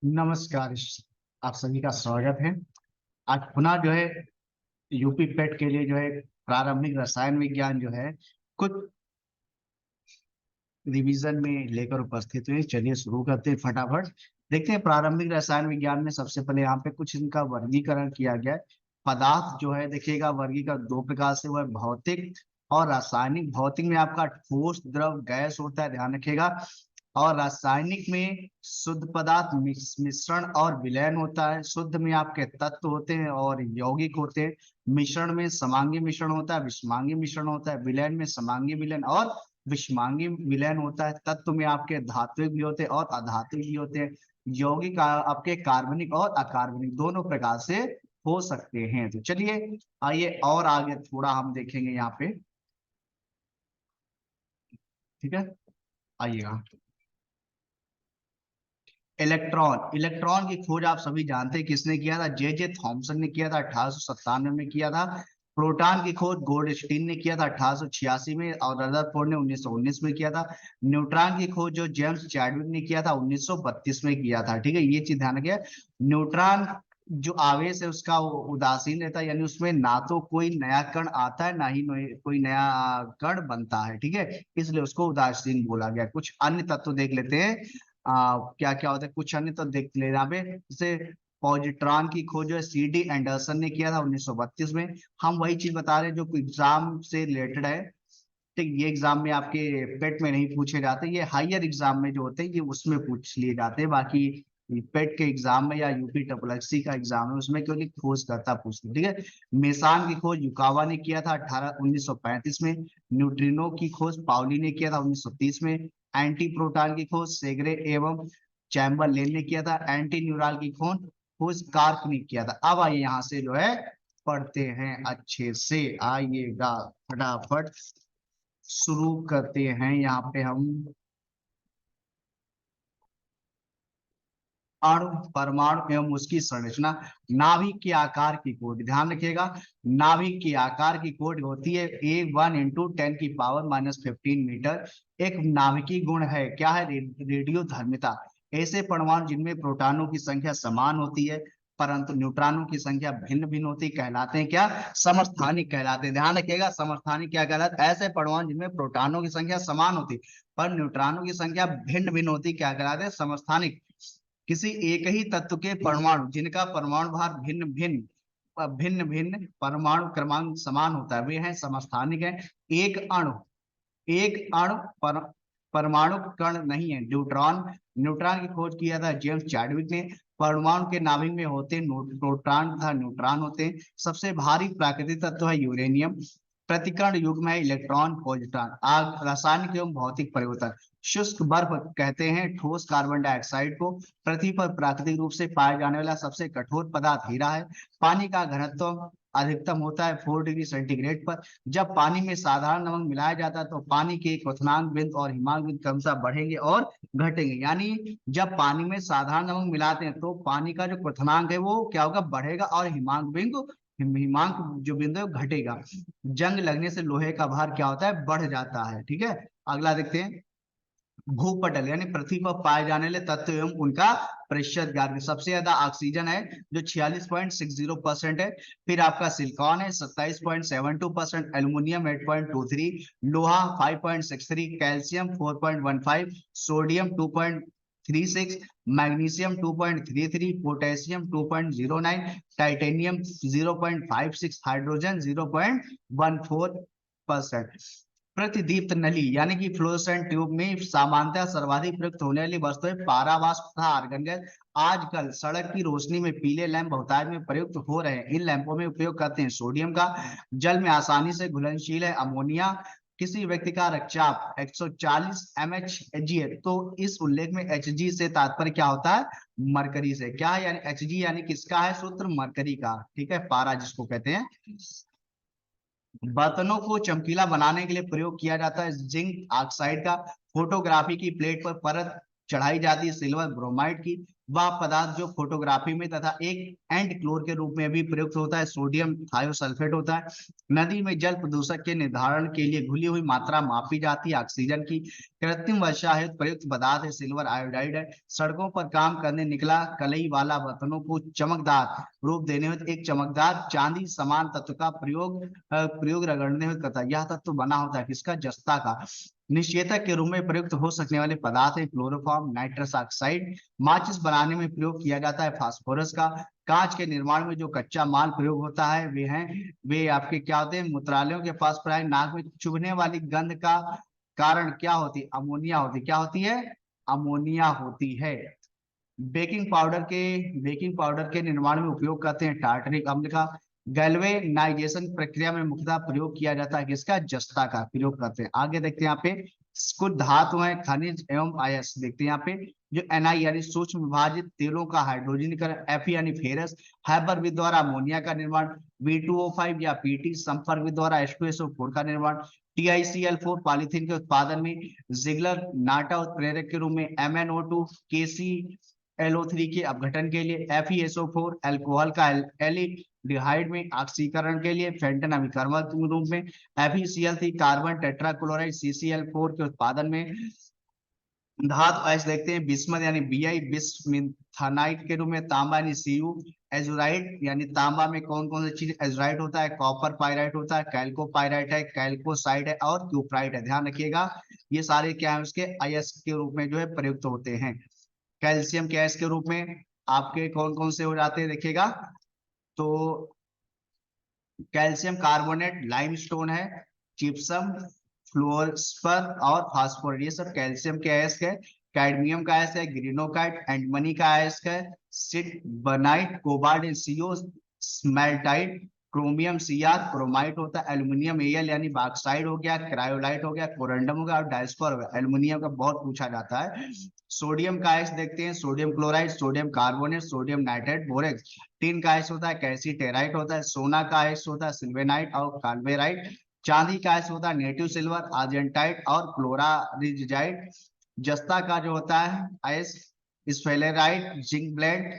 नमस्कार। आप सभी का स्वागत है। आज पुनः जो है यूपी पेट के लिए जो है प्रारंभिक रसायन विज्ञान जो है कुछ रिवीजन में लेकर उपस्थित हुए। चलिए शुरू करते हैं फटाफट। देखते हैं प्रारंभिक रसायन विज्ञान में सबसे पहले यहाँ पे कुछ इनका वर्गीकरण किया गया है। पदार्थ जो है देखिएगा वर्गीकरण दो प्रकार से हुआ है, भौतिक और रासायनिक। भौतिक में आपका ठोस, द्रव, गैस होता है, ध्यान रखिएगा। और रासायनिक में शुद्ध पदार्थ, मिश्रण और विलयन होता है। शुद्ध में आपके तत्व होते हैं और यौगिक होते हैं। मिश्रण में समांगी मिश्रण होता है, विषमांगी मिश्रण होता है। विलयन में समांगी विलयन और विषमांगी विलयन होता है। तत्व में आपके धात्विक भी होते हैं और अधात्विक भी होते हैं। यौगिक आपके कार्बनिक और अकार्बनिक दोनों प्रकार से हो सकते हैं। तो चलिए आइए और आगे थोड़ा हम देखेंगे यहाँ पे। ठीक है, आइएगा। इलेक्ट्रॉन, इलेक्ट्रॉन की खोज आप सभी जानते हैं किसने किया था? जे जे थॉमसन ने किया था, 1897 में किया था। प्रोटॉन की खोज गोल्डस्टीन ने किया था 1886 में, और रदरफोर्ड ने 1919 में किया था। न्यूट्रॉन की खोज जो जेम्स चैडविक ने किया था 1932 में किया था। ठीक है, ये चीज ध्यान रखिए। न्यूट्रॉन जो आवेश है उसका वो उदासीन रहता है, यानी उसमें ना तो कोई नया कण आता है ना ही कोई नया कण बनता है। ठीक है, इसलिए उसको उदासीन बोला गया। कुछ अन्य तत्व देख लेते हैं। क्या क्या होता है कुछ अन्य तो देख लेना यहाँ पे। जैसे पॉजिट्रॉन की खोज जो है सी डी एंडरसन ने किया था 1932 में। हम वही चीज बता रहे हैं जो एग्जाम से रिलेटेड है। ठीक, ये एग्जाम में आपके पेट में नहीं पूछे जाते, ये हायर एग्जाम में जो होते हैं ये उसमें पूछ लिए जाते हैं। बाकी पेट के एग्जाम में या यूपी ट्रिपल का एग्जाम है उसमें केवल एक खोजकर्ता पूछते हैं। ठीक है, मेसान की खोज युकावा ने किया था 1935 में। न्यूट्रिनो की खोज पाउली ने किया था 1930 में। एंटी प्रोटॉन की खोज सेग्रे एवं चैम्बरलेन ने किया था। एंटी न्यूराल की खोज कार्क ने किया था। अब आइए यहाँ से जो है पढ़ते हैं अच्छे से, आइएगा फटाफट शुरू करते हैं। यहाँ पे हम अणु, परमाणु एवं उसकी संरचना, नाभिक के आकार की कोट ध्यान रखिएगा। नाभिक के आकार की कोट होती है A1 × 10⁻⁻15 मीटर। एक नाभिकीय गुण है, क्या है? रेडियो धर्मिता। ऐसे परमाणु जिनमें प्रोटॉनों की संख्या समान होती है परंतु न्यूट्रॉनों की संख्या भिन्न भिन्न होती कहलाते हैं क्या? समस्थानिक कहलाते हैं। ध्यान रखिएगा, समस्थानिक क्या कहलाते हैं? ऐसे परमाणु जिनमें प्रोटॉनों की संख्या समान होती पर न्यूट्रॉनों की संख्या भिन्न भिन्न होती क्या कहलाते हैं? समस्थानिक। किसी एक ही तत्व के परमाणु जिनका परमाणु भार भिन्न भिन्न भिन्न भिन्न परमाणु क्रमांक समान होता है वे हैं समस्थानिक है। एक अणु, एक अणु परमाणु कण नहीं है। न्यूट्रॉन, न्यूट्रॉन की खोज किया था जेम्स चैडविक ने। परमाणु के नाभिक में होते प्रोटॉन तथा न्यूट्रॉन होते हैं। सबसे भारी प्राकृतिक तत्व है यूरेनियम। प्रतिकर्ण युग्म है इलेक्ट्रॉन पॉजिट्रॉन। आग, रासायनिक एवं भौतिक परिवर्तन। शुष्क बर्फ कहते हैं ठोस कार्बन डाइऑक्साइड को। पृथ्वी पर प्राकृतिक रूप से पाया जाने वाला सबसे कठोर पदार्थ हीरा है। पानी का घनत्व अधिकतम होता है 4 डिग्री सेंटीग्रेड पर। जब पानी में साधारण नमक मिलाया जाता है तो पानी के क्वथनांक बिंदु और हिमांक बिंदु क्रमशः बढ़ेंगे और घटेंगे। यानी जब पानी में साधारण नमक मिलाते हैं तो पानी का जो क्वथनांक है वो क्या होगा? बढ़ेगा और हिमांक जो बिंदु है वो घटेगा। जंग लगने से लोहे का भार क्या होता है? बढ़ जाता है। ठीक है, अगला देखते हैं। भूपटल यानी पृथ्वी पर पाए जाने वाले तत्व एवं उनका प्रतिशत ज्ञात। सबसे ज्यादा ऑक्सीजन है जो 46.60% है। फिर आपका सिलिकॉन है 27.72%, एल्यूमिनियम 8.23, लोहा 5.63, calcium 4.15, sodium 2.36, magnesium 2.33, potassium 2.09, titanium 0.56, hydrogen 0.14%। प्रतिदीप्त नली यानी कि फ्लोरोसेंट ट्यूब में सामान्यतः सर्वाधिक प्रयुक्त होने वाली वस्तु है पारावाष्प तथा आर्गन गैस। आजकल सड़क की रोशनी में पीले लैंप बहुतायत में प्रयुक्त हो रहे हैं। इन लैंपों में उपयोग करते हैं सोडियम का। जल में आसानी से घुलनशील है अमोनिया। किसी व्यक्ति का रक्तचाप 140 mHg है तो इस उल्लेख में Hg से तात्पर्य क्या होता है? मरकरी से। क्या है? यानी Hg यानी किसका है सूत्र? मरकरी का। ठीक है, पारा जिसको कहते हैं। बर्तनों को चमकीला बनाने के लिए प्रयोग किया जाता है जिंक ऑक्साइड का। फोटोग्राफी की प्लेट पर परत चढ़ाई जाती है सिल्वर ब्रोमाइड की। वह पदार्थ जो फोटोग्राफी में तथा एक एंड क्लोर के रूप में भी प्रयुक्त होता है। सोडियम थायोसल्फेट होता है। नदी में जल प्रदूषक के निर्धारण के लिए घुली हुई मात्रा मापी जाती है। ऑक्सीजन की कृत्रिम वर्षा हेतु प्रयुक्त पदार्थ है सिल्वर आयोडाइड है। सड़कों पर काम करने निकला कलई वाला बर्तनों को चमकदार रूप देने हेतु एक चमकदार चांदी समान तत्व का प्रयोग रगड़ने हेतु करता है। यह तत्व बना होता है किसका? जस्ता का। निषेधक के रूप में प्रयुक्त हो सकने वाले पदार्थ है क्लोरोफॉर्म, नाइट्रस ऑक्साइड। माचिस बनाने में प्रयोग किया जाता है फास्फोरस का। कांच के निर्माण में जो कच्चा माल प्रयोग होता है वे आपके क्या होते हैं? मूत्रालयों के पास प्राय नाक में चुभने वाली गंध का कारण क्या होती है? अमोनिया होती है। क्या होती है? अमोनिया होती है। बेकिंग पाउडर के निर्माण में उपयोग करते हैं टार्टरिक अम्ल का। गैल्वेनाइजेशन प्रक्रिया में मुख्यतः प्रयोग किया जाता है किसका? जस्ता का प्रयोग करते हैं। आगे देखते हैं यहाँ पे कुछ धातु हैं खनिज एवं अयस्क। देखते हैं यहाँ पे जो Ni यानी सूक्ष्म विभाजित तेलों का हाइड्रोजनीकरण, Fe यानी फेरस, हाइपर विद द्वारा अमोनिया का निर्माण, V2O5 या PT संपर्क विद द्वारा H2SO4 का निर्माण, TiCl4 पॉलीथीन के उत्पादन में जिगलर नाटा उत्प्रेरक के रूप में, MnO2 KClO3 के अपघटन के लिए, FeSO4 अल्कोहल का एल्डिहाइड में ऑक्सीकरण के लिए, फेंटन अभिकर्मक के रूप में, FeCl3 कार्बन टेट्राक्लोराइड CCl4 के उत्पादन में। धातु ऐसे देखते हैं बिस्मथ यानी Bi बिस्मिथानाइट के रूप में, तांबा यानी Cu, एजुराइट यानी तांबा में कौन कौन सी चीज एजुराइट होता है? कॉपर पाइराइट होता है, कैल्कोपाइराइट है, कैल्कोसाइड है और क्यूप्राइट है। ध्यान रखिएगा ये सारे क्या है? उसके अयस्क के रूप में जो है प्रयुक्त होते हैं। कैल्शियम के अयस्क के रूप में आपके कौन कौन से हो जाते हैं देखिएगा तो कैल्शियम कार्बोनेट लाइमस्टोन है, जिप्सम, फ्लोरस्पर और फास्फोरेट, ये सब कैल्शियम के अयस्क है। कैडमियम का अयस्क है ग्रीनोकाइट, एंटमनी का अयस्क है stibnite, cobalt CO, smaltite, chromium Cr, chromite होता है, एल्यूमिनियम Al यानी बॉक्साइड हो गया, क्रायोलाइट हो गया, कोरंडम हो गया और डायस्पर हो गया। एल्यूमिनियम का बहुत पूछा जाता है। सोडियम का अयस्क देखते हैं sodium chloride, sodium carbonate, sodium nitrate, borax. Tin का अयस्क होता है कैल्सीटेराइट होता है। सोना का अयस्क होता है सिल्वेनाइट और काल्वेराइट। चांदी का अयस्क होता है नेटिव सिल्वर, आर्जेंटाइट और क्लोरारिजाइट। जस्ता का जो होता है अयस्क sphalerite, zinc blende,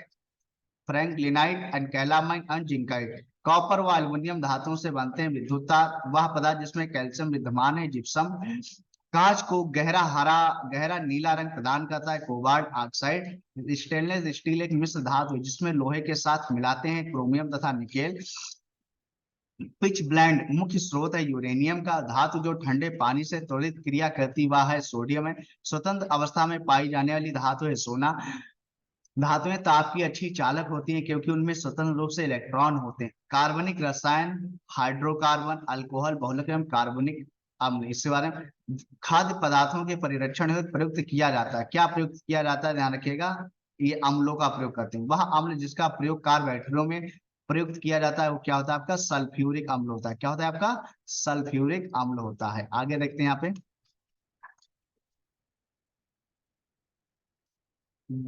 franklinite and calamine and zincite. Copper व एल्युमिनियम धातुओं से बनते हैं। विद्युत तार वह पदार्थ जिसमें कैल्शियम विद्यमान है। जिप्सम कांच को गहरा नीला रंग प्रदान करता है। Cobalt oxide. स्टेनलेस स्टील एक मिश्र धातु है जिसमें लोहे के साथ मिलाते हैं क्रोमियम तथा निकेल। पिच ब्लेंड मुख्य स्रोत है यूरेनियम का। धातु जो ठंडे पानी से त्वरित क्रिया करती वह है सोडियम है। स्वतंत्र अवस्था में पाई जाने वाली धातु है सोना। धातुएं ताप की अच्छी चालक होती हैं क्योंकि उनमें स्वतंत्र रूप से इलेक्ट्रॉन होते हैं। कार्बनिक रसायन हाइड्रोकार्बन, अल्कोहल, बहुलक एवं कार्बनिक अम्ल। इसके बारे में खाद्य पदार्थों के परिरक्षण हेतु प्रयुक्त किया जाता है। क्या प्रयुक्त किया जाता है? ध्यान रखिएगा ये अम्लों का प्रयोग करते हैं। वह अम्ल जिसका प्रयोग कार्बोहाइड्रेटों में प्रयुक्त किया जाता है वो क्या होता है? आपका सल्फ्यूरिक अम्ल होता है। क्या होता है आपका? सल्फ्यूरिक अम्ल होता है। आगे देखते हैं यहाँ पे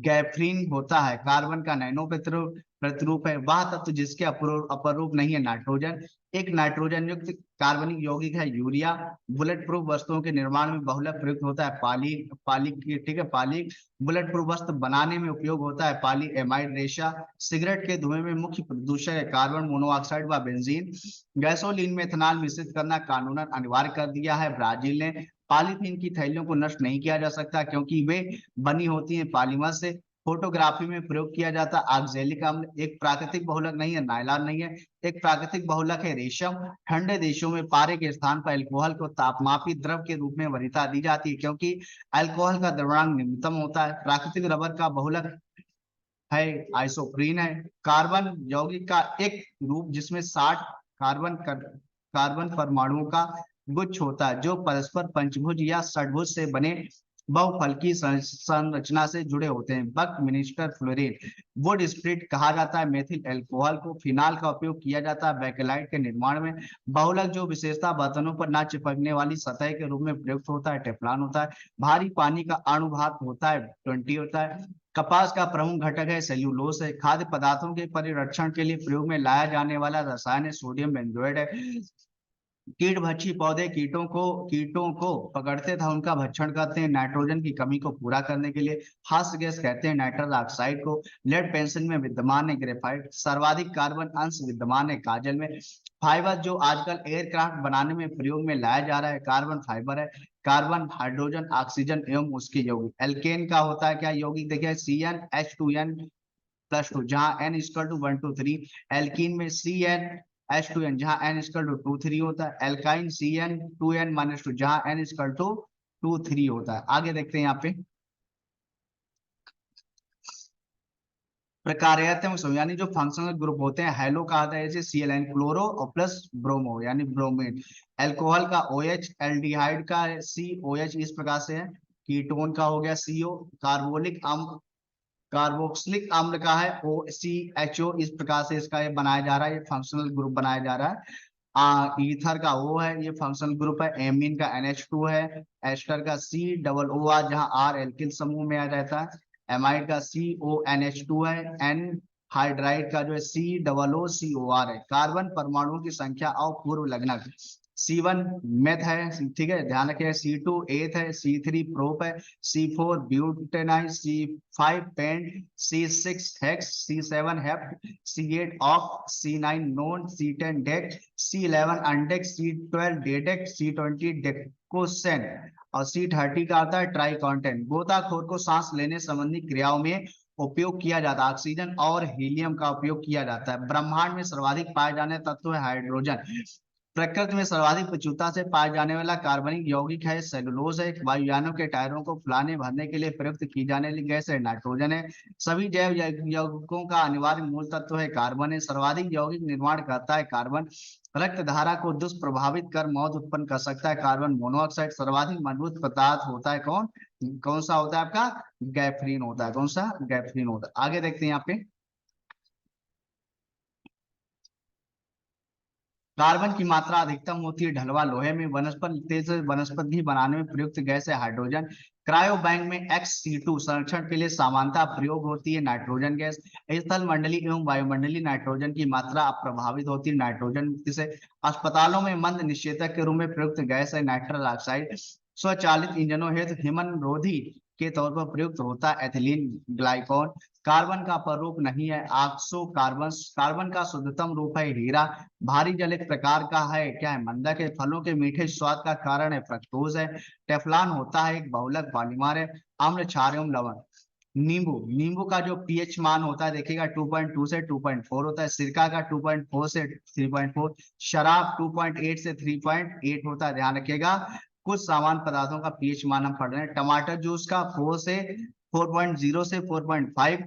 गैफ्रीन होता है कार्बन का नैनो प्रतिरूप है। वह तत्व जिसके अपरूप नहीं है नाइट्रोजन। एक नाइट्रोजन युक्त कार्बनिक यौगिक है यूरिया। बुलेट प्रूफ वस्तुओं के निर्माण में बहुलक प्रयुक्त होता है पाली ठीक है पाली। बुलेट प्रूफ वस्तु बनाने में उपयोग होता है पॉली एमाइड रेशा। सिगरेट के धुएं में मुख्य प्रदूषक है कार्बन मोनोऑक्साइड व बेंजीन। गैसोलीन में इथेनॉल मिश्रित करना कानूनन अनिवार्य कर दिया है ब्राजील ने। पॉलीथीन की थैलियों को नष्ट नहीं किया जा सकता क्योंकि वे बनी होती हैं पॉलीमर से। फोटोग्राफी में प्रयोग किया जाता ऑक्जेलिक अम्ल एक प्राकृतिक बहुलक नहीं है, नायलॉन नहीं है, एक प्राकृतिक बहुलक है रेशम। ठंडे देशों में पारे के स्थान पर अल्कोहल को तापमापी द्रव के रूप में वरीयता दी जाती है क्योंकि अल्कोहल का द्रव्यमान निम्नतम होता है। प्राकृतिक रबर का बहुलक है आइसोप्रीन है। कार्बन यौगिक का एक रूप जिसमें 60 कार्बन परमाणुओं का गुच्छ होता है जो परस्पर पंचभुज या षटभुज से बने बहुफलकी संरचना से जुड़े होते हैं। बकमिनिस्टर फ्लोरीन वुड स्प्रिट कहा जाता है मेथिल अल्कोहल को। फिनाल का उपयोग किया जाता है बैकेलाइट के निर्माण में। बहुलक जो विशेषता बर्तनों पर ना चिपकने वाली सतह के रूप में प्रयुक्त होता है टेफ्लॉन होता है। भारी पानी का अणुभाग होता है 20 होता है। कपास का प्रमुख घटक है सेल्यूलोस है। खाद्य पदार्थों के परिरक्षण के लिए प्रयोग में लाया जाने वाला रसायन है सोडियम बेंजोएट है। कीटभक्षी पौधे कीटों को पकड़ते तथा उनका भक्षण करते हैं नाइट्रोजन की कमी को पूरा करने के लिए। हास्य गैस कहते हैं नाइट्रस ऑक्साइड को। लेड पेंसिल में विद्यमान है ग्रेफाइट। सर्वाधिक कार्बन अंश विद्यमान है काजल में। फाइबर जो आजकल एयरक्राफ्ट बनाने में प्रयोग में लाया जा रहा है कार्बन फाइबर है। कार्बन हाइड्रोजन ऑक्सीजन एवं उसके यौगिक। एल्केन का होता है क्या यौगिक, देखिए CnH2n+2 जहां n इक्वल टू 1 2 3। एल्कीन में CnH2n जहां n इक्वल टू 2 3 होता है। एल्काइन CN2n-2 जहां n इक्वल टू 2 3 होता है। आगे देखते हैं यहाँ पे प्रकार्यात्मक समूह यानी जो फंक्शनल ग्रुप होते हैं। हेलो का आता है जैसे Cl क्लोरो और प्लस ब्रोमो यानी ब्रोमीन। अल्कोहल का OH, एल्डिहाइड का COH इस प्रकार से है। कीटोन का हो गया CO। कार्बोलिक अम्ल कार्बोक्सिलिक अम्ल का है OCHO इस प्रकार से इसका ये बनाया जा रहा है, ये फंक्शनल ग्रुप बनाया जा रहा है। ईथर का O है, ये फंक्शनल ग्रुप है। एमीन का NH2 है। एस्टर का COOR जहां R एल्किल समूह में आ जाता है। एमाइड का CONH2 है। एन हाइड्राइड का जो है COOCOR है। कार्बन परमाणुओं की संख्या और पूर्व लग्नक। C1 मेथ है, ठीक है ध्यान रखिए। C2 एथ है। C3 प्रोप है। C4 butanide. C5 pent. C6 hex. C7 hept. C8 oct. C9 non. C10 dec. C11 undec. C12 dodec. C20 डेक्कोसेन और C30 का आता है ट्राई कॉन्टेंट। गोताखोर को सांस लेने संबंधी क्रियाओं में उपयोग किया जाता है। ऑक्सीजन और हीलियम का उपयोग किया जाता है। ब्रह्मांड में सर्वाधिक पाए जाने तत्व है हाइड्रोजन। प्रकृति में सर्वाधिक प्रचुरता से पाए जाने वाला कार्बनिक यौगिक है सेलुलोज है। वायुयानों के टायरों को फुलाने भरने के लिए प्रयुक्त की जाने वाली गैस है नाइट्रोजन है। सभी जैव यौगिकों का अनिवार्य मूल तत्व है कार्बन है। सर्वाधिक यौगिक निर्माण करता है कार्बन। रक्त धारा को दुष्प्रभावित कर मौत उत्पन्न कर सकता है कार्बन मोनोऑक्साइड। सर्वाधिक मजबूत पदार्थ होता है कौन कौन सा होता है आपका गैफ्रीन होता है। कौन सा गैफ्रीन होता है। आगे देखते हैं यहाँ पे कार्बन की मात्रा अधिकतम होती है ढलवा लोहे में। वनस्पति तेल से वनस्पति घी बनाने में प्रयुक्त गैस है हाइड्रोजन। क्रायो बैंक में XC2 संरक्षण के लिए सामान्यतः प्रयोग होती है नाइट्रोजन गैस। स्थल मंडली एवं वायुमंडलीय नाइट्रोजन की मात्रा अप्रभावित होती है नाइट्रोजन मुक्ति से। अस्पतालों में मंद निषेधक के रूप में प्रयुक्त गैस है नाइट्रस ऑक्साइड। स्वचालित इंजनों हेतु हिमन रोधी के तौर पर प्रयुक्त होता है एथिलीन ग्लाइकॉल। कार्बन का पररूप नहीं है ऑक्सो कार्बन। कार्बन का शुद्धतम रूप है हीरा। भारी जल एक प्रकार का है क्या है मंदक है। फलों के मीठे स्वाद का कारण है फ्रक्टोज है। टेफ्लॉन होता है एक बहुलक पॉलीमर है। अम्ल क्षार एवं लवण। नींबू नींबू का जो पीएच मान होता है देखिएगा 2.2 से 2.4 होता है। सिरका का 2.4 से 3.4। शराब 2.8 से 3.8 होता है ध्यान रखिएगा। कुछ सामान्य पदार्थों का पीएच मान हम पढ़ रहे हैं। टमाटर जूस का 4.0 से 4.5।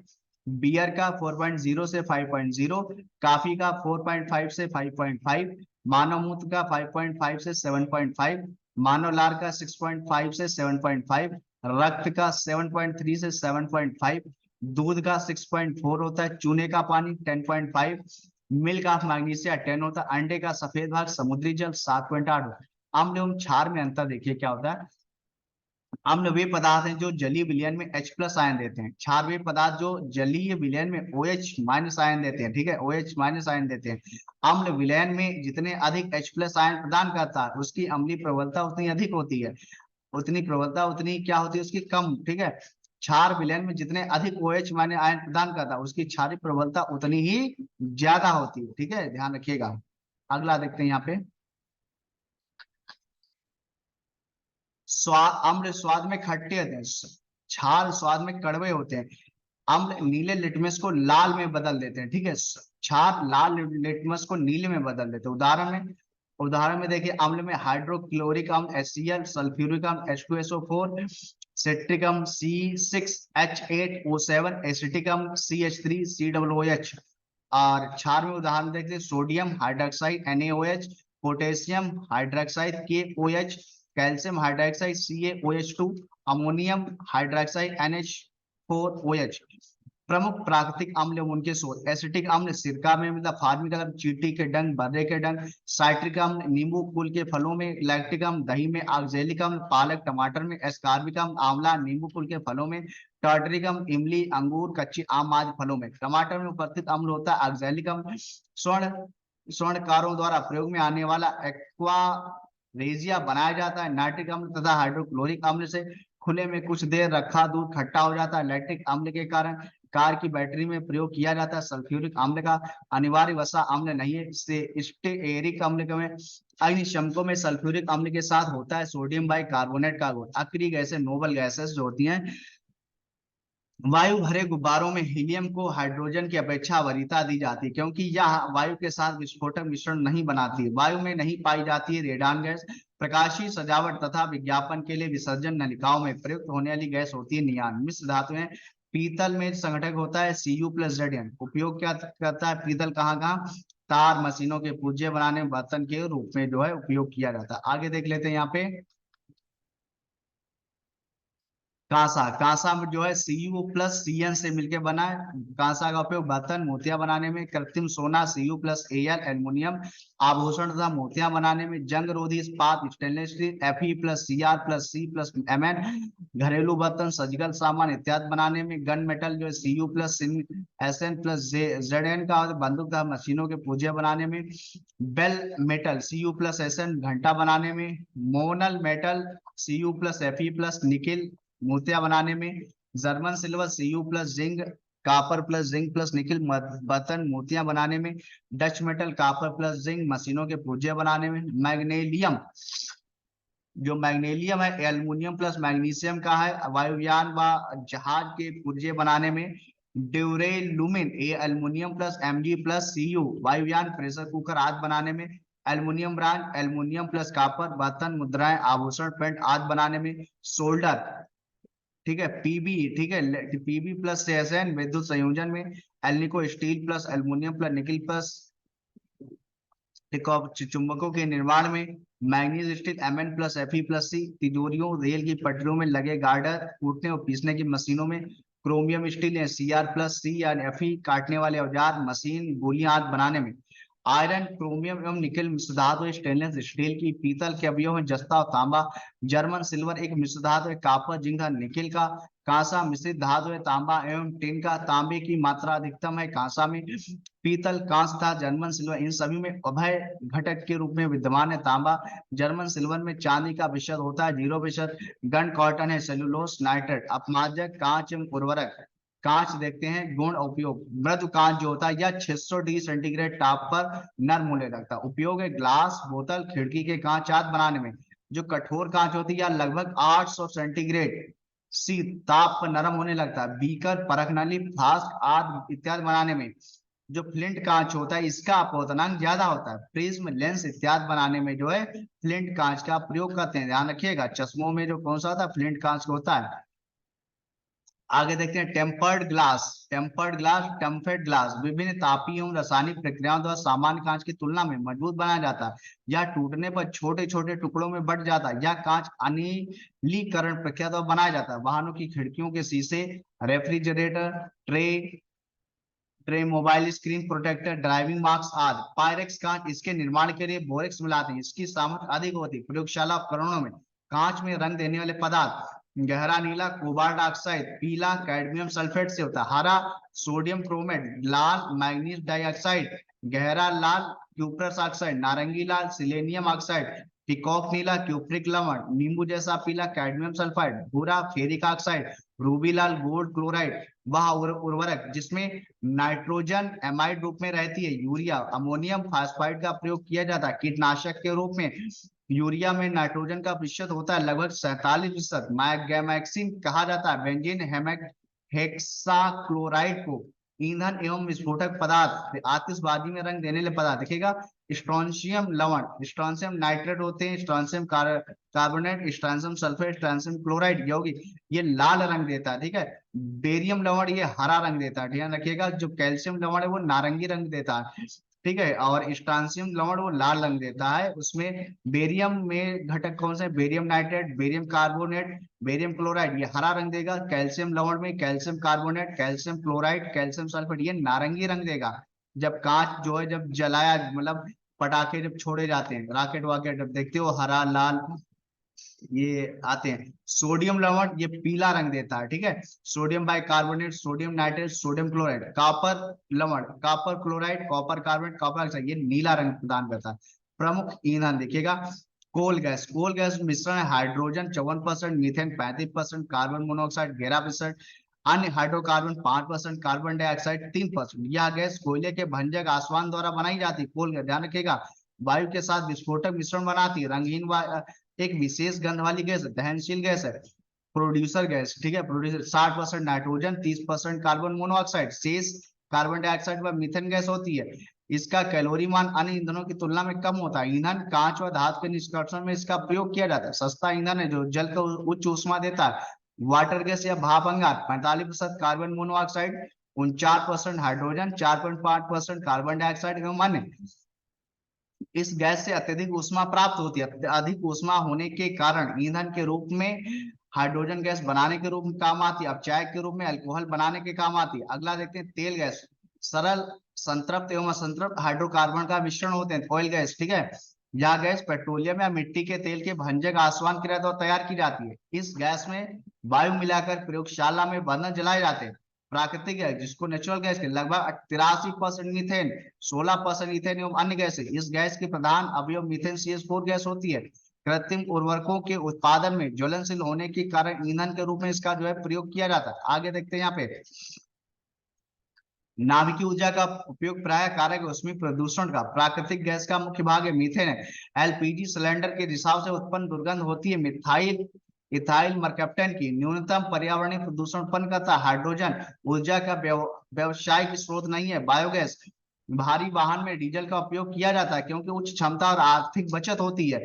बियर का 4.0 से 5.0। कॉफी का 4.5 से 5.5। मानव मूत्र का 5.5 से 7.5। मानव लार का 6.5 से 7.5। रक्त का 7.3 से 7.5। दूध का 6.4 होता है। चूने का पानी 10.5। मिल्क ऑफ मैग्नीशिया 10 होता है। अंडे का सफेद भाग समुद्री जल 7.8 होता है। अम्ल एवं क्षार में अंतर देखिए क्या होता है। अम्ल वे पदार्थ हैं जो जलीय विलयन में H+ आयन देते हैं। क्षार वे पदार्थ जो जलीय विलयन में OH- आयन देते हैं, ठीक है OH- आयन देते हैं। अम्ल विलयन में जितने अधिक H+ आयन प्रदान करता है उसकी अम्लीय प्रबलता उतनी अधिक होती है। उतनी प्रबलता उतनी क्या होती है उसकी कम, ठीक है। क्षार विलयन में जितने अधिक OH- आयन प्रदान करता है उसकी क्षारीय प्रबलता उतनी ही ज्यादा होती है, ठीक है ध्यान रखिएगा। अगला देखते हैं यहाँ पे स्वाद। अम्ल स्वाद में खट्टे होते हैं। क्षार स्वाद में कड़वे होते हैं। अम्ल नीले लिटमस को लाल में बदल देते हैं, ठीक है। क्षार लाल लिटमस को नीले में बदल देते हैं। उदाहरण में देखिए अम्ल में हाइड्रोक्लोरिक अम्ल HCl, सल्फ्यूरिक अम्ल H2SO4, सिट्रिक अम्ल C6H8O7, एसिटिक अम्ल CH3COOH। और क्षार में उदाहरण देखते हैं sodium hydroxide NaOH, potassium hydroxide KOH, calcium hydroxide CaOH2, ammonium hydroxide NH4OH। प्रमुख प्राकृतिक अम्ल एवं उनके स्रोत। एसिटिक अम्ल सिरका में मतलब फार्मिक अम्ल चींटी के डंक बर्रे के डंक। साइट्रिक अम्ल नींबू कुल के फलों में। लैक्टिक अम्ल दही में। ऑक्जेलिक अम्ल पालक टमाटर में। एस्कार्बिक अम्ल आंवला नींबू कुल के फलों में। टार्टरिक अम्ल इमली अंगूर कच्ची आम आदि फलों में। टमाटर में उपस्थित अम्ल होता है ऑक्जेलिक अम्ल। स्वर्ण स्वर्णकारों द्वारा प्रयोग में आने वाला एक्वा रेजिया बनाया जाता है नाइट्रिक अम्ल तथा हाइड्रोक्लोरिक अम्ल से। खुले में कुछ देर रखा दूध खट्टा हो जाता है। लैक्टिक अम्ल के कारण कार की बैटरी में प्रयोग किया जाता है। सल्फ्यूरिक अम्ल का अनिवार्य वसा अम्ल नहीं है। इससे स्टेरिक अम्ल में अग्निशमकों में सल्फ्यूरिक अम्ल के साथ होता है सोडियम बाइकार्बोनेट का घोल। अक्रिय गैसें नोबल गैसेस जो होती हैं। वायु भरे गुब्बारों में हीलियम को हाइड्रोजन की अपेक्षा वरीयता दी जाती है क्योंकि यह वायु के साथ विस्फोटक मिश्रण नहीं बनाती है। वायु में नहीं पाई जाती है रेडान गैस। प्रकाशीय सजावट तथा विज्ञापन के लिए विसर्जन नलिकाओं में प्रयुक्त होने वाली गैस होती है नियान। मिश्र धातुएं पीतल में संघटक होता है Cu+Zn। उपयोग क्या करता है पीतल कहाँ कहाँ? तार मशीनों के पुर्जे बनाने में बर्तन के रूप में जो है उपयोग किया जाता है। आगे देख लेते हैं यहाँ पे कांसा। कांसा में जो है Cu+Cn से मिलकर बना है। कांसा का उपयोग बर्तन मोतियां बनाने में, कृत्रिम सोना Cu+Al एल्युमिनियम आभूषण तथा मोतियां बनाने में, जंग रोधी इस्पात स्टेनलेस स्टील Fe+Cr+C+Mn घरेलू बर्तन सर्जिकल सामान इत्यादि बनाने में, गन मेटल जो है Cu+Sn+Zn का बंदूक तथा मशीनों के पुर्जे बनाने में, बेल मेटल Cu+Sn घंटा बनाने में, मोनल मेटल Cu+Fe+ निकिल मोतिया बनाने में, जर्मन सिल्वर Cu+Zing कॉपर+Zing+निकिल बर्तन मोतियां बनाने में, डच मेटल कॉपर+Zing मशीनों के पुर्जे बनाने में, मैग्नीशियम जो मैग्नीशियम है एल्युमिनियम+मैग्नीशियम का है वायुयान व जहाज के पुर्जे बनाने में, ड्यूरेलुमिन एल्युमिनियम+Mg+Cu वायुयान प्रेशर कुकर आदि बनाने में, एल्युमिनियम ब्रांच एल्युमिनियम+कॉपर बर्तन मुद्राएं आभूषण पेंट आदि बनाने में, सोल्डर ठीक है पीबी ठीक है Pb+Sn विद्युत संयोजन में, एल्निको स्टील+एल्युमिनियम+निकिल+ चुंबकों के निर्माण में, मैग्नीज स्टील Mn+Fe+C तिजोरियों रेल की पटरियों में लगे गार्डर कूटने और पीसने की मशीनों में, क्रोमियम स्टील या Cr+C या Fe काटने वाले औजार मशीन गोलियां आदि बनाने में, आयरन क्रोमियम एवं निकिल मिश्र धातु स्टेनलेस स्टील की, पीतल के अवयव में जस्ता और तांबा, जर्मन सिल्वर एक मिश्र धातु है कॉपर जिंक निकिल का, कांसा मिश्रित धातु है तांबा एवं टिन का, तांबे की मात्रा अधिकतम है कांसा में, पीतल कांस्य तथा जर्मन सिल्वर इन सभी में अभय घटक के रूप में विद्यमान है तांबा। जर्मन सिल्वर में चांदी का प्रतिशत होता है 0%। गन कॉटन है सेलुलोस नाइट्रेट। अपमार्जक कांच एवं उर्वरक। कांच देखते हैं गुण और उपयोग। मृदु कांच जो होता है यह 600 डिग्री सेंटीग्रेड ताप पर नरम होने लगता है। उपयोग है ग्लास बोतल खिड़की के कांच आदि बनाने में। जो कठोर कांच होती है यह लगभग 800 सेंटीग्रेड सी ताप पर नरम होने लगता है। बीकर परख नली फ्लास्क आदि इत्यादि बनाने में। जो फ्लिंट कांच होता है इसका अपवर्तनांक ज्यादा होता है। प्रिज्म लेंस इत्यादि बनाने में जो है फ्लिंट कांच का प्रयोग करते हैं। ध्यान रखिएगा चश्मों में जो कौन सा होता है फ्लिंट कांच का होता है। आगे देखते हैं tempered glass. Tempered glass tempered glass विभिन्न तापीय एवं रासायनिक प्रक्रियाओं द्वारा सामान्य कांच की तुलना में मजबूत बनाया जाता है। यह टूटने पर छोटे छोटे टुकड़ों में बढ़ जाता है। यह कांच अनिलीकरण प्रक्रिया द्वारा बनाया जाता है। वाहनों की खिड़कियों के शीशे, refrigerator tray mobile screen protector, driving मार्क्स आदि। पायरेक्स कांच इसके निर्माण के लिए बोरेक्स मिलाते हैं। इसकी सामर्थ्य अधिक होती है। प्रयोगशाला उपकरणों में कांच में रंग देने वाले पदार्थ गहरा नीला कोबाल्ट ऑक्साइड, पीला कैडमियम सल्फेट से होता है, हरा सोडियम क्रोमेट, लाल मैग्नीज डाइऑक्साइड, गहरा लाल क्यूप्रस ऑक्साइड, नारंगी लाल सिलेनियम ऑक्साइड, पिकॉक नीला क्यूप्रिक लवण, नींबू जैसा पीला कैडमियम सल्फाइड, भूरा फेरिक ऑक्साइड, रूबी लाल गोल्ड क्लोराइड। वह उर्वरक जिसमें नाइट्रोजन एमाइड रूप में रहती है, यूरिया अमोनियम फास्फाइड का प्रयोग किया जाता है। कीटनाशक के रूप में यूरिया में नाइट्रोजन का प्रतिशत होता है लगभग 47%। मैग्मैक्सिन कहा जाता है बेंजीन हेक्साक्लोराइड को ईंधन एवं विस्फोटक पदार्थ, आतिशबाजी में रंग देने वाले पदार्थ। देखिएगा स्ट्रोंशियम लवण, स्ट्रोंशियम नाइट्रेट होते हैं, strontium carbonate, strontium sulphate, strontium chloride यौगिक ये लाल रंग देता है। ठीक है बेरियम लवण ये हरा रंग देता है। ध्यान रखिएगा जो कैल्शियम लवण है वो नारंगी रंग देता है। ठीक है और स्ट्रांसियम लवण वो लाल रंग देता है। उसमें बेरियम में घटक कौन से barium nitrate, barium carbonate, barium chloride ये हरा रंग देगा। कैल्शियम लवण में calcium carbonate, calcium chloride, calcium sulphate ये नारंगी रंग देगा। जब कांच जो है जब जलाया मतलब पटाखे जब छोड़े जाते हैं रॉकेट वाकेट जब देखते हो हरा लाल ये आते हैं। सोडियम लवण ये पीला रंग देता है, ठीक है। Sodium bicarbonate, sodium nitrate, sodium chloride, copper लवण, copper chloride, copper carbonate, copper oxide, ये नीला रंग प्रदान करता है। प्रमुख ईंधन देखिएगा, कोल गैस। कोल गैस मिश्रण है हाइड्रोजन 54%, मीथेन 35%, कार्बन मोनोऑक्साइड 11%, अन्य हाइड्रोकार्बन 5%, कार्बन डाइऑक्साइड 3%। यह गैस कोयले के भंजक आसमान द्वारा बनाई जाती है। कोल गैस ध्यान रखिएगा, वायु के साथ विस्फोटक मिश्रण बनाती है। रंगीन एक विशेष गंध वाली गैस, दहनशील गैस है। प्रोड्यूसर गैस, ठीक है। प्रोड्यूसर 60% नाइट्रोजन, 30% कार्बन मोनोऑक्साइड, शेष कार्बन डाइऑक्साइड व मीथेन गैस होती है। इसका कैलोरी मान अन्य ईंधनों की तुलना में कम होता है। ईंधन कांच व धातु के निष्कर्षण में इसका प्रयोग किया जाता है। सस्ता ईंधन है जो जल को उच्च ऊष्मा देता है। वाटर गैस या भाप अंगार 45% carbon monoxide, 49% hydrogen, 4.5% carbon dioxide एवं अन्य। इस गैस से अत्यधिक ऊष्मा प्राप्त होती है। अधिक ऊष्मा होने के कारण ईंधन के रूप में हाइड्रोजन गैस बनाने के रूप में काम आती है। अब चाय के रूप में अल्कोहल बनाने के काम आती है। अगला देखते हैं तेल गैस। सरल संतृप्त एवं असंतृप्त हाइड्रोकार्बन का मिश्रण होते हैं, ऑयल गैस, ठीक है। यह गैस पेट्रोलियम या मिट्टी के तेल के भंजक आसवन क्रिया द्वारा तैयार की जाती है। इस गैस में वायु मिलाकर प्रयोगशाला में बर्नर जलाए जाते हैं। प्राकृतिक गैस जिसको नेचुरल गैस के लगभग 83% मीथेन, 16% इथेन एवं अन्य गैस है। इस गैस के प्रधान अवयव मीथेन CH4 गैस होती है। कृत्रिम उर्वरकों के उत्पादन में ज्वलनशील होने के कारण ईंधन के रूप में इसका जो है प्रयोग किया जाता है। आगे देखते हैं यहाँ पे, नाभिकीय ऊर्जा का उपयोग प्राय कारक ऊष्मीय प्रदूषण का। प्राकृतिक गैस का मुख्य भाग है मीथेन है। LPG सिलेंडर के रिसाव से उत्पन्न दुर्गंध होती है। मिथाइल इथाइल मरकैप्टन की न्यूनतम पर्यावरणीय प्रदूषण उत्पन्न करता है। हाइड्रोजन ऊर्जा का व्यवसायिक स्रोत नहीं है। बायोगैस भारी वाहन में डीजल का उपयोग किया जाता है क्योंकि उच्च क्षमता और आर्थिक बचत होती है।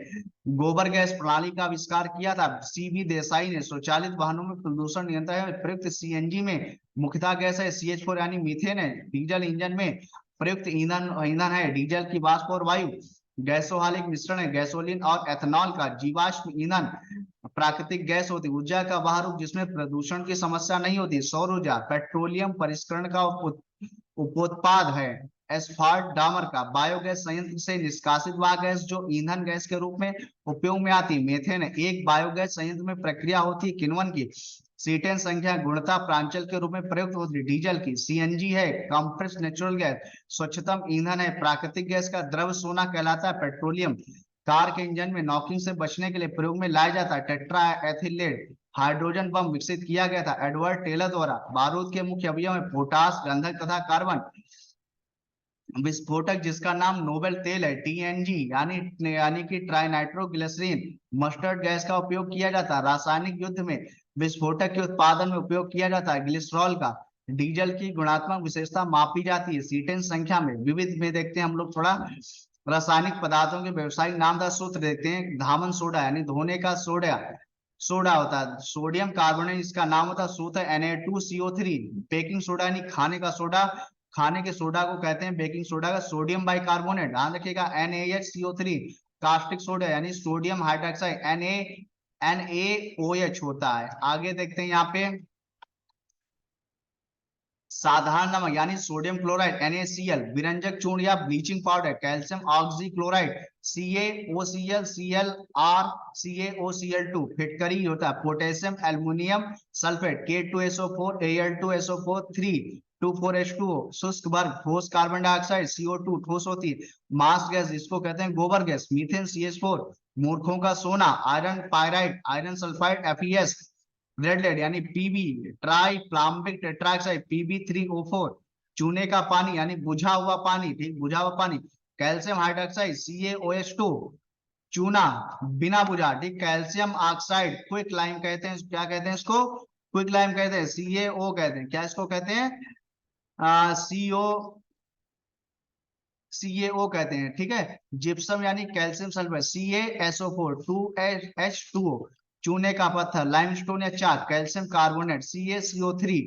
गोबर गैस प्रणाली का आविष्कार किया था CB देसाई ने। स्वचालित वाहनों में प्रदूषण नियंत्रण प्रयुक्त CNG में मुख्यतः गैस है CH4 यानी मीथेन है। डीजल इंजन में प्रयुक्त ईंधन है डीजल की वाष्प और वायु। गैसोहालिक मिश्रण है गैसोलीन और एथेनॉल का। जीवाश्म ईंधन प्राकृतिक गैस होती है। ऊर्जा का वह रूप जिसमें प्रदूषण की समस्या नहीं होती। सौर ऊर्जा पेट्रोलियम परिष्करण का उपोत्पाद है। एस्फाल्ट डामर का। बायोगैस संयंत्र से निष्कासित वह गैस जो ईंधन गैस के रूप में उपयोग में आती है। मेथेन एक बायोगैस संयंत्र में प्रक्रिया होती है किण्वन की। सीटेन संख्या गुणता प्रांचल के रूप में प्रयुक्त होती है। डीजल की। CNG है कंप्रेस्ड नेचुरल गैस, स्वच्छतम ईंधन है। प्राकृतिक गैस का द्रव सोना कहलाता है पेट्रोलियम। कार के इंजन में नॉकिंग से बचने के लिए प्रयोग में लाया जाता है टेट्रा एथिलेट। हाइड्रोजन बम विकसित किया गया था एडवर्ड टेलर द्वारा। बारूद के मुख्य अवयव में पोटास, गंधक तथा कार्बन। विस्फोटक जिसका नाम नोबेल तेल है TNG यानी कि ट्राइनाइट्रोग्लिसरीन मस्टर्ड गैस का उपयोग किया जाता है। रासायनिक युद्ध में विस्फोटक के उत्पादन में उपयोग किया जाता है ग्लिसरॉल का। डीजल की गुणात्मक विशेषता मापी जाती है सीटेन संख्या में। विविध में देखते हैं हम लोग थोड़ा रासायनिक पदार्थों के व्यवसायिक नाम का सूत्र देखते हैं। धामन सोडा यानी धोने का सोडा सोडा होता है। सोडियम कार्बोनेट इसका नाम होता है सूत्र है Na2CO3। बेकिंग सोडा यानी खाने का सोडा, खाने के सोडा को कहते हैं बेकिंग सोडा का। सोडियम बाइकार्बोनेट ध्यान रखिएगा NaHCO3। कास्टिक सोडा यानी सोडियम हाइड्रोक्साइड NaOH होता है। आगे देखते हैं यहाँ पे, साधारण नमक यानी सोडियम क्लोराइड NaCl, विरंजक चूर्ण या bleaching powder calcium oxychloride CaOCl ClR CaOCl2। फिटकरी होता है potassium aluminium sulphate K2SO4 Al2SO4 3 2,4H2O। शुष्क बर्फ ठोस कार्बन डाइऑक्साइड CO2 ठोस होती है। मास गैस जिसको कहते हैं गोबर गैस मीथेन CH4। मूर्खों का सोना iron pyrite, iron sulphide FeS। Red lead यानी PB tri plumbic tetroxide PB3O4। चूने का पानी यानी बुझा हुआ पानी, ठीक, बुझा हुआ पानी कैल्शियम हाइड्रोक्साइड CaOH2। चूना बिना बुझा, ठीक, कैल्शियम ऑक्साइड क्विक लाइम कहते हैं। क्या कहते हैं इसको? क्विक लाइम कहते हैं। CaO कहते हैं। क्या इसको कहते हैं? CaO कहते हैं, ठीक है। जिप्सम यानी कैल्शियम सल्फेट CaSO4 2H2O। चूने का पत्थर लाइमस्टोन या चाक कैल्शियम कार्बोनेट CaCO3।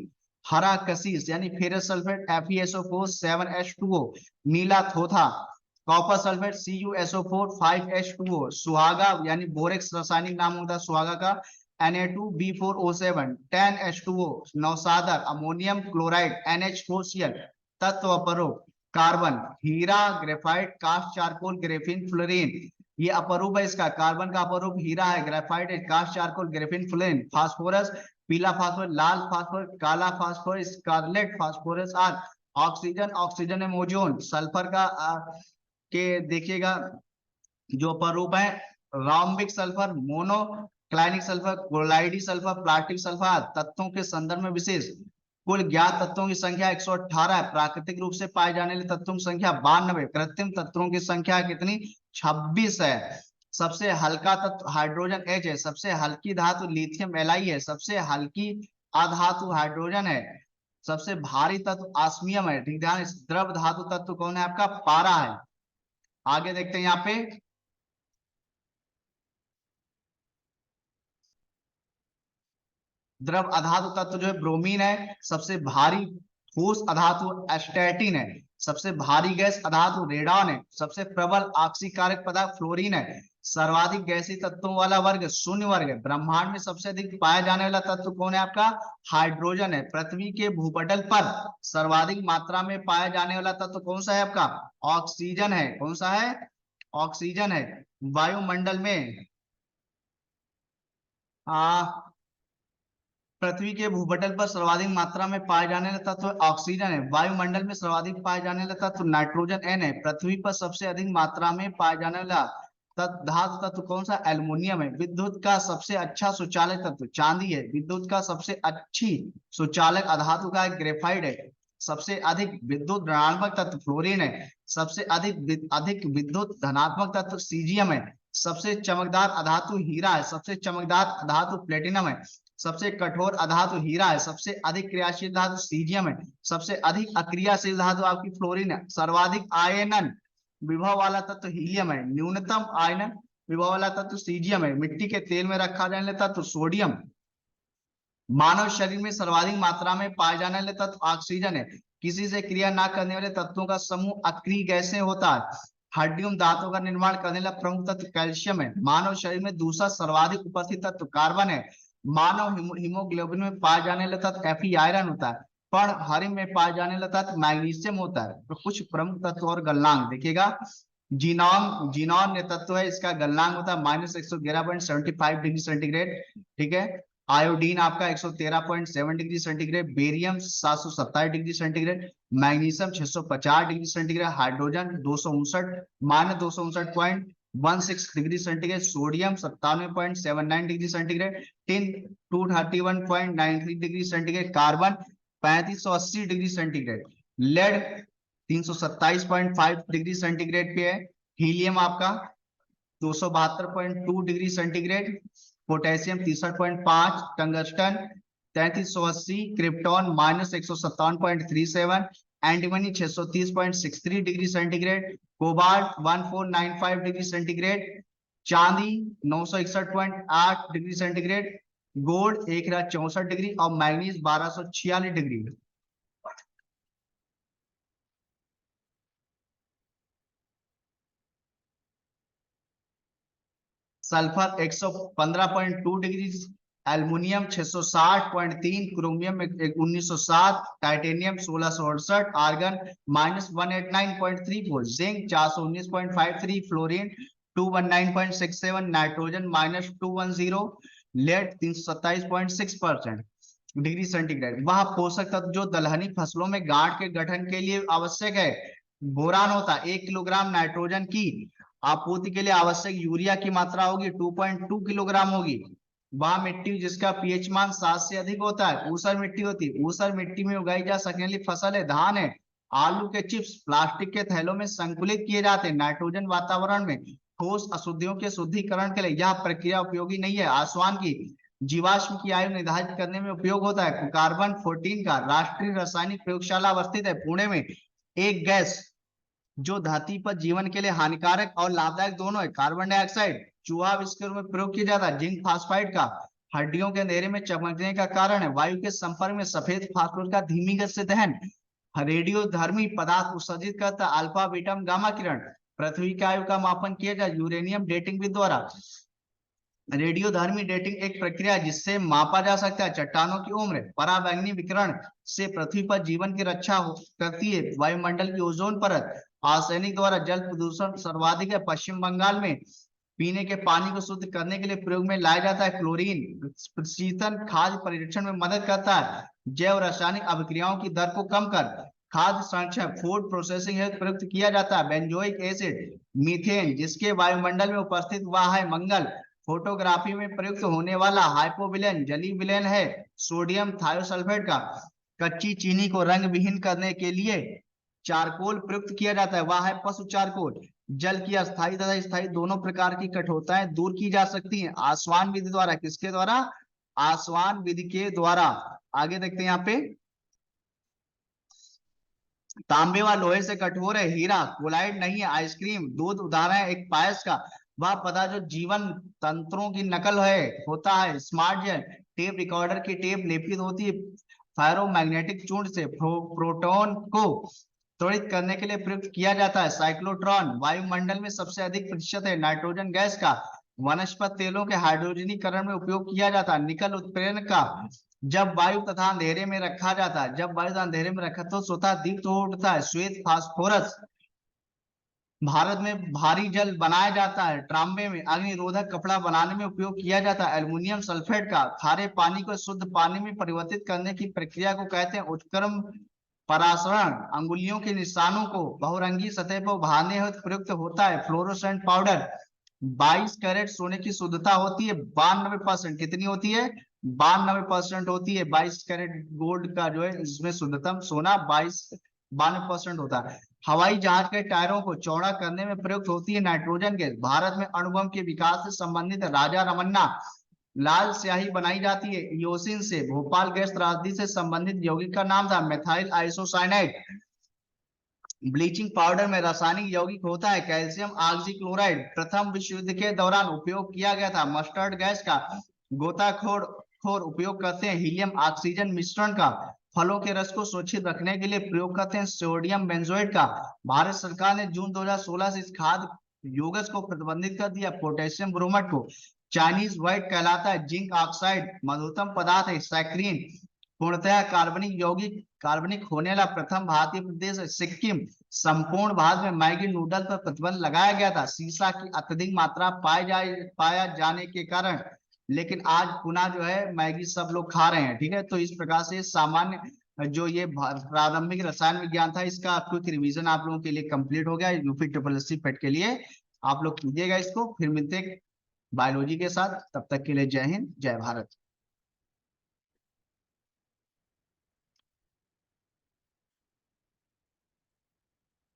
हरा कशीस यानी फेरस सल्फेट FeSO4 7H2O। नीला थोथा कॉपर सल्फेट CuSO4 5H2O। सुहागा यानी बोरेक्स रासायनिक नाम होता है सुहागा का Na2B4O7 10H2O। नौसादर अमोनियम क्लोराइड NH4Cl। तत्व परो कार्बन हीरा graphite cast charcoal graphene fluorine. ये अपरूप है इसका। कार्बन का अपरूप हीरा है, ग्रेफाइट है, cast charcoal, graphene, fluorine, phosphorus, पीला फास्फोरस, लाल फास्फोरस, काला phosphorus, scarlet phosphorus are. Oxygen, oxygen है ओजोन। सल्फर का के देखिएगा जो अपरूप है, rhombic sulphur, monoclinic sulphur, क्लोराइडी सल्फर, प्लास्टिक सल्फर। तत्वों के संदर्भ में विशेष, कुल ज्ञात तत्वों की संख्या 118 है। प्राकृतिक रूप से पाए जाने वाले तत्वों की संख्या 92। कृत्रिम तत्वों की संख्या कितनी? 26 है। सबसे हल्का तत्व हाइड्रोजन H है। सबसे हल्की धातु लिथियम Li है। सबसे हल्की अधातु हाइड्रोजन है। सबसे भारी तत्व ऑस्मियम है। ठीक ध्यान, द्रव धातु तत्व कौन है आपका? पारा है। आगे देखते हैं यहाँ पे, द्रव अधातु तत्व जो है ब्रोमीन है। सबसे भारी ठोस अधातु एस्टेटिन है। सबसे भारी गैस अधातु रेडॉन है। सबसे प्रबल ऑक्सीकारक पदार्थ फ्लोरीन है। सर्वाधिक गैसीय तत्वों वाला वर्ग शून्य वर्ग है। ब्रह्मांड में सबसे अधिक पाया जाने वाला तत्व कौन है आपका? हाइड्रोजन है। पृथ्वी के भूपटल पर सर्वाधिक मात्रा में पाया जाने वाला तत्व कौन सा है आपका? ऑक्सीजन है। कौन सा है? ऑक्सीजन है। वायुमंडल में आ पृथ्वी के भूपटल पर सर्वाधिक मात्रा में पाए जाने वाला तत्व ऑक्सीजन है। वायुमंडल में सर्वाधिक पाए जाने वाला तत्व नाइट्रोजन N है। पृथ्वी पर सबसे अधिक मात्रा में पाए जाने वाला धातु तत्व कौन सा? एल्युमिनियम है। विद्युत का सबसे अच्छा सुचालक तत्व चांदी है। विद्युत का सबसे अच्छी सुचालक अधातु का ग्रेफाइट है। सबसे अधिक विद्युत ऋणात्मक तत्व फ्लोरीन है। सबसे अधिक विद्युत धनात्मक तत्व सीजियम है। सबसे चमकदार अधातु हीरा है। सबसे चमकदार अधातु प्लेटिनम है। सबसे कठोर अधातु हीरा है। सबसे अधिक क्रियाशील धातु सीजियम है। सबसे अधिक अक्रियाशील धातु आपकी फ्लोरीन है। सर्वाधिक आयनन विभव वाला तत्व हीलियम है। न्यूनतम आयनन विभव वाला तत्व सीजियम है। मिट्टी के तेल में रखा जाने वाला तत्व सोडियम। मानव शरीर में सर्वाधिक मात्रा में पाए जाने वाले तत्व ऑक्सीजन है। किसी से क्रिया ना करने वाले तत्वों का समूह अक्रिय गैसें होता है। हड्डियों दांतों का निर्माण करने वाला प्रमुख तत्व कैल्शियम है। मानव शरीर में दूसरा सर्वाधिक उपस्थित तत्व कार्बन है। मानव हीमोग्लोबिन में पाए जाने वाला तत्व Fe आयरन होता है। पर्णहरिम में पाए जाने वाला तत्व मैग्नीशियम होता है। तो कुछ प्रमुख तत्व और गलनांक देखिएगा। जीनोम, जीनोम तत्व है, इसका गलनांक होता है -111.75 डिग्री सेंटीग्रेड। ठीक है। आयोडीन आपका 113.7 degree centigrade. Barium 727 degree centigrade. Magnesium 650 degree centigrade. Hydrogen 259 -259.16 degree centigrade. Sodium 97.79 degree centigrade. Tin 231.93 degree centigrade. Carbon 3580 degree centigrade. Lead 327.5 degree centigrade पे है। हीलियम आपका 272.2 degree centigrade. Potassium 63.5। Tungsten 3380। Krypton -157.37। Antimony 630.63 degree centigrade. Cobalt 1495 degree centigrade. चांदी 961.8 degree centigrade. Gold 1064 degree और manganese 1246 degree. Sulphur 115.2 degree. Aluminium 660.3। Chromium 1907। Titanium 1668। Argon -189.34। Zinc 419.53। Fluorine 219.67। Nitrogen -210। Lead 327.6% degree centigrade. वह पोषक तत्व जो दलहनी फसलों में गांठ के गठन के लिए आवश्यक है, बोरान होता है। 1 किलोग्राम नाइट्रोजन की आपूर्ति के लिए आवश्यक यूरिया की मात्रा होगी 2.2 किलोग्राम होगी। वह मिट्टी जिसका पीएच मान 7 से अधिक होता है ऊसर मिट्टी होती है। ऊसर मिट्टी में उगाई जा सकने वाली फसल है धान है, आलू के चिप्स प्लास्टिक के थैलों में संकुलित किए जाते हैं। नाइट्रोजन वातावरण में ठोस अशुद्धियों के शुद्धिकरण के लिए यह प्रक्रिया उपयोगी नहीं है। आसमान की जीवाश्म की आयु निर्धारित करने में उपयोग होता है। कार्बन 14 का राष्ट्रीय रासायनिक प्रयोगशाला अवस्थित है पुणे में। एक गैस जो धरती पर जीवन के लिए हानिकारक और लाभदायक दोनों है, कार्बन डाइऑक्साइड, चूहा विस्कर में प्रयोग किया जाता है। जिंक फास्फाइड का हड्डियों के अंधेरे में चमकने का कारण है। वायु के संपर्क में सफेद फास्फोरस का धीमी गति से दहन रेडियोधर्मी पदार्थ उत्सर्जित करता अल्फा बीटा गामा किरण। पृथ्वी की आयु का मापन किया जाए यूरेनियम डेटिंग विधि द्वारा। रेडियोधर्मी डेटिंग एक प्रक्रिया है जिससे मापा जा सकता है चट्टानों की उम्र। पराबैंगनी विकिरण से पृथ्वी पर जीवन की रक्षा करती है। वायुमंडल की ओजोन परत। आर्सेनिक द्वारा जल प्रदूषण सर्वाधिक है पश्चिम बंगाल में। पीने के पानी को शुद्ध करने के लिए प्रयोग में लाया जाता है। क्लोरीन शीतन खाद्य परिरक्षण में मदद करता है। जैव रासायनिक अभिक्रियाओं की दर को कम कर खाद्य संरक्षण फूड प्रोसेसिंग हेतु प्रयुक्त किया जाता है। बेंजोइक एसिड मीथेन जिसके वायुमंडल में उपस्थित हुआ है मंगल फोटोग्राफी में प्रयुक्त होने वाला हाइपोविलेन जली विलेन है। सोडियम थायोसल्फेट का कच्ची चीनी को रंग विहीन करने के लिए चारकोल प्रयुक्त किया जाता है, वह है पशु चारकोल। जल की अस्थायी तथा स्थायी दोनों प्रकार की कठोरताएं दूर की जा सकती हैं आसवान विधि द्वारा। किसके द्वारा? आसवान विधि के द्वारा। आगे देखते हैं यहाँ पे, तांबे व लोहे से कठोर है। हीरा कोलाइड नहीं है। आइसक्रीम दूध उदाहरण है एक पायस का। वह पदार्थ जो जीवन तंत्रों की नकल है होता है। स्मार्ट जेल टेप रिकॉर्डर की टेप लेपित होती है फेरोमैग्नेटिक चूर्ण से। प्रोटॉन को त्वरित करने के लिए प्रयुक्त किया जाता है। साइक्लोट्रॉन वायुमंडल में सबसे अधिक प्रतिशत है नाइट्रोजन गैस का। वनस्पति तेलों के हाइड्रोजनीकरण में उपयोग किया जाता है। निकल उत्प्रेरक का जब वायु तथा अंधेरे में रखा जाता है, जब वायु तथा अंधेरे में रखा तो स्वतः दीप्त हो उठता है। श्वेत फास्फोरस भारत में भारी जल बनाया जाता है। ट्रांबे में अग्निरोधक कपड़ा बनाने में उपयोग किया जाता है। एल्युमिनियम सल्फेट का खारे पानी को शुद्ध पानी में परिवर्तित करने की प्रक्रिया को कहते हैं उत्क्रम परासरण। अंगुलियों के निशानों को बहुरंगी सतह पर उभारने हेतु प्रयुक्त होता है। फ्लोरोसेंट पाउडर 22 कैरेट सोने की शुद्धता होती है 92%। कितनी होती है? 92% होती है। 22 कैरेट गोल्ड का जो है इसमें शुद्धतम सोना 92% होता है। हवाई जहाज के टायरों को चौड़ा करने में प्रयुक्त होती है नाइट्रोजन गैस। भारत में अणुबम के विकास से संबंधित राजा रमन्ना लाल स्याही बनाई जाती है इयोसिन से। भोपाल गैस त्रासदी से संबंधित यौगिक का नाम था मेथाइल आइसोसाइनाइड। ब्लीचिंग पाउडर में रासायनिक यौगिक होता है कैल्शियम ऑक्सीक्लोराइड। प्रथम विश्व युद्ध के दौरान उपयोग किया गया था। मस्टर्ड गैस का गोताखोर उपयोग करते हैं। हीलियम ऑक्सीजन मिश्रण का फलों के रस को सुरक्षित रखने के लिए प्रयोग करते हैं। सोडियम बेंजोएट का भारत सरकार ने जून 2016 से इस खाद्य योगस को प्रतिबंधित कर दिया। पोटेशियम ब्रोमाइड को चाइनीज व्हाइट कहलाता है। जिंक ऑक्साइड मधुतम पदार्थ है। सैक्रिन पूर्णतः कार्बनिक होने वाला प्रथम भारतीय प्रदेश है सिक्किम। संपूर्ण भारत में मैगी नूडल पर प्रतिबंध लगाया गया था सीसा की अत्यधिक मात्रा पाया जाने के कारण, लेकिन आज पुनः जो है मैगी सब लोग खा रहे हैं। ठीक है, तो इस प्रकार से सामान्य जो ये प्रारंभिक रसायन विज्ञान था इसका क्विक रिवीजन आप लोगों के लिए कंप्लीट हो गया। यूपी SSC पेट के लिए आप लोग कीजिएगा इसको। फिर मिलते बायोलॉजी के साथ, तब तक के लिए जय हिंद जय भारत।